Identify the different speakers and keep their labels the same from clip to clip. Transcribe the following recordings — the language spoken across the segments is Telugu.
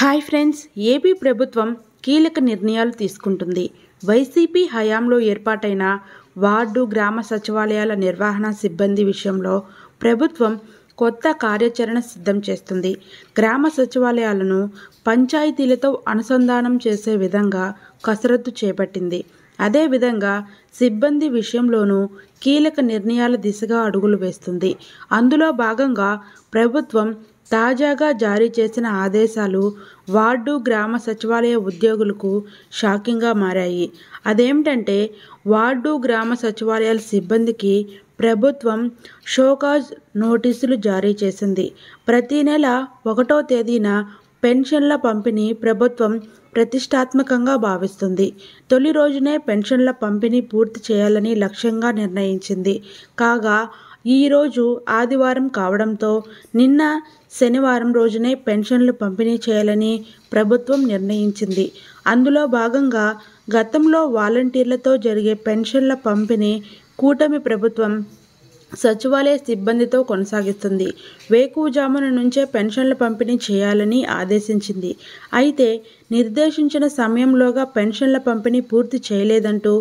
Speaker 1: హాయ్ ఫ్రెండ్స్, ఏపీ ప్రభుత్వం కీలక నిర్ణయాలు తీసుకుంటుంది. వైసీపీ హయాంలో ఏర్పాటైన వార్డు గ్రామ సచివాలయాల నిర్వహణ సిబ్బంది విషయంలో ప్రభుత్వం కొత్త కార్యాచరణ సిద్ధం చేస్తుంది. గ్రామ సచివాలయాలను పంచాయతీలతో అనుసంధానం చేసే విధంగా కసరత్తు చేపట్టింది. అదేవిధంగా సిబ్బంది విషయంలోనూ కీలక నిర్ణయాల దిశగా అడుగులు వేస్తుంది. అందులో భాగంగా ప్రభుత్వం తాజాగా జారీ చేసిన ఆదేశాలు వార్డు గ్రామ సచివాలయ ఉద్యోగులకు షాకింగ్గా మారాయి. అదేమిటంటే, వార్డు గ్రామ సచివాలయాల సిబ్బందికి ప్రభుత్వం షోకాజ్ నోటీసులు జారీ చేసింది. ప్రతి నెల 1వ తేదీన పెన్షన్ల పంపిణీ ప్రభుత్వం ప్రతిష్టాత్మకంగా భావిస్తుంది. తొలి రోజునే పెన్షన్ల పంపిణీ పూర్తి చేయాలని లక్ష్యంగా నిర్ణయించింది. కాగా ఈరోజు ఆదివారం కావడంతో నిన్న శనివారం రోజునే పెన్షన్లు పంపిణీ చేయాలని ప్రభుత్వం నిర్ణయించింది. అందులో భాగంగా గతంలో వాలంటీర్లతో జరిగే పెన్షన్ల పంపిణీ కూటమి ప్రభుత్వం సచివాలయ సిబ్బందితో కొనసాగిస్తుంది. వేకువజామున నుంచే పెన్షన్ల పంపిణీ చేయాలని ఆదేశించింది. అయితే నిర్దేశించిన సమయంలోగా పెన్షన్ల పంపిణీ పూర్తి చేయలేదంటూ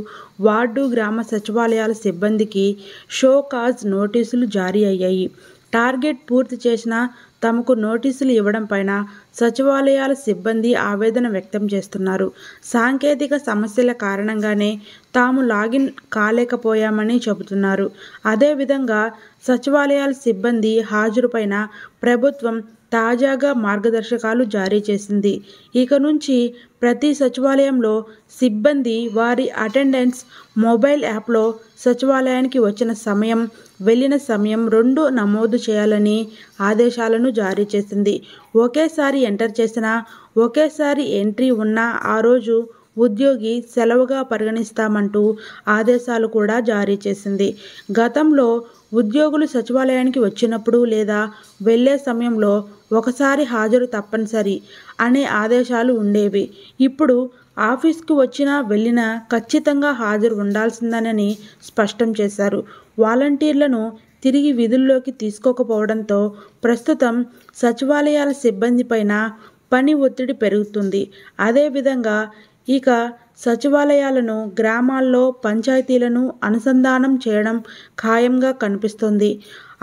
Speaker 1: వార్డు గ్రామ సచివాలయాల సిబ్బందికి షోకాజ్ నోటీసులు జారీ అయ్యాయి. టార్గెట్ పూర్తి చేసినా తమకు నోటీసులు ఇవ్వడం పైన సచివాలయాల సిబ్బంది ఆవేదన వ్యక్తం చేస్తున్నారు. సాంకేతిక సమస్యల కారణంగానే తాము లాగిన్ కాలేకపోయామని చెబుతున్నారు. అదేవిధంగా సచివాలయాల సిబ్బంది హాజరుపైన ప్రభుత్వం తాజాగా మార్గదర్శకాలు జారీ చేసింది. ఇక నుంచి ప్రతి సచివాలయంలో సిబ్బంది వారి అటెండెన్స్ మొబైల్ యాప్లో సచివాలయానికి వచ్చిన సమయం, వెళ్ళిన సమయం 2 నమోదు చేయాలని ఆదేశాలను జారీ చేసింది. ఒకేసారి ఎంటర్ చేసినా, ఒకేసారి ఎంట్రీ ఉన్నా ఆ రోజు ఉద్యోగి సెలవుగా పరిగణిస్తామంటూ ఆదేశాలు కూడా జారీ చేసింది. గతంలో ఉద్యోగులు సచివాలయానికి వచ్చినప్పుడు లేదా వెళ్ళే సమయంలో ఒకసారి హాజరు తప్పనిసరి అనే ఆదేశాలు ఉండేవి. ఇప్పుడు ఆఫీస్కు వచ్చినా వెళ్ళినా ఖచ్చితంగా హాజరు ఉండాల్సిందేనని స్పష్టం చేశారు. వాలంటీర్లను తిరిగి విధుల్లోకి తీసుకోకపోవడంతో ప్రస్తుతం సచివాలయాల సిబ్బంది పైన పని ఒత్తిడి పెరుగుతుంది. అదేవిధంగా ఇక సచివాలయాలను గ్రామాల్లో పంచాయతీలను అనుసంధానం చేయడం ఖాయంగా కనిపిస్తోంది.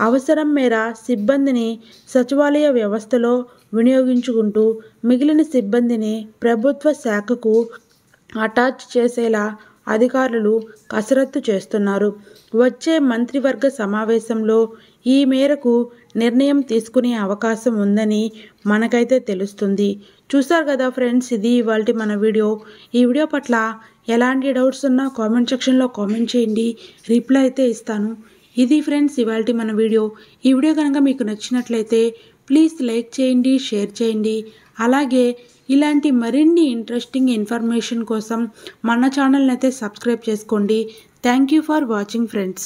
Speaker 1: అవసరం మేర సిబ్బందిని సచివాలయ వ్యవస్థలో వినియోగించుకుంటూ మిగిలిన సిబ్బందిని ప్రభుత్వ శాఖకు అటాచ్ చేసేలా అధికారులు కసరత్తు చేస్తున్నారు. వచ్చే మంత్రివర్గ సమావేశంలో ఈ మేరకు నిర్ణయం తీసుకునే అవకాశం ఉందని మనకైతే తెలుస్తుంది. చూసారు కదా ఫ్రెండ్స్, ఇది ఇవాల్టి మన వీడియో. ఈ వీడియో పట్ల ఎలాంటి డౌట్స్ ఉన్నా కామెంట్ సెక్షన్లో కామెంట్ చేయండి, రిప్లై అయితే ఇస్తాను. ఇది ఫ్రెండ్స్ ఇవాల్టి మన వీడియో. ఈ వీడియో కనుక మీకు నచ్చినట్లయితే ప్లీజ్ లైక్ చేయండి, షేర్ చేయండి. అలాగే ఇలాంటి మరిన్ని ఇంట్రెస్టింగ్ ఇన్ఫర్మేషన్ కోసం మన ఛానల్ని అయితే సబ్స్క్రైబ్ చేసుకోండి. Thank you for watching friends.